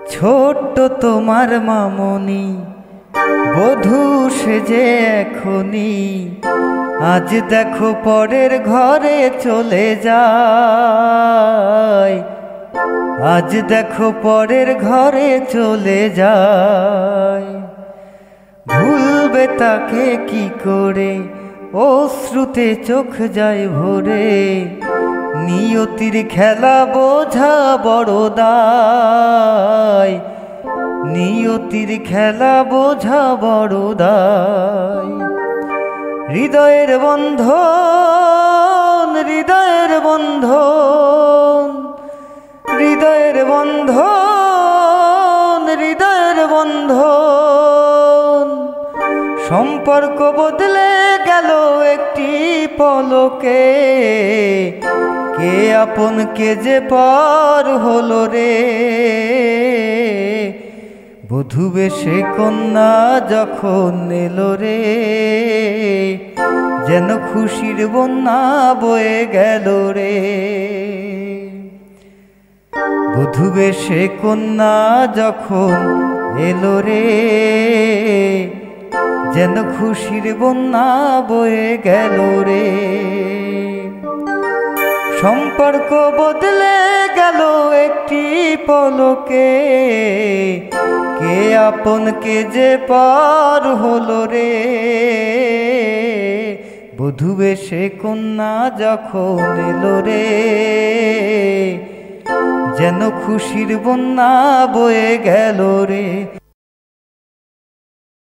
ছোট্ট তোমার মামনি বধূ সেজে এখনি আজ দেখো পরের ঘরে চলে যায়। আজ দেখো পরের ঘরে চলে যায়। ভুলবে তাকে কি করে, অশ্রুতে চোখ যায় ভরে। নিয়তির খেলা বোঝা বড় দায়। নিয়তির খেলা বোঝা বড় দায়। হৃদয়ের বন্ধন, হৃদয়ের বন্ধন, হৃদয়ের বন্ধন, হৃদয়ের বন্ধন। সম্পর্ক বদলে গেল একটি পলকে। কে আপন কে যে পর হলো রে। বধূ বেশে কন্যা যখন এলো রে, যেন খুশির বন্যা বয়ে গেল রে। বধূ বেশে কন্যা যখন এলো রে, যেন খুশির বন্যা বয়ে গেল রে। সম্পর্ক বদলে গেল একটি পলকে। কে আপন কে যে পার হলো রে। বধূ বেশে কন্যা যখন এলো রে, যেন খুশির বন্যা বয়ে গেল রে।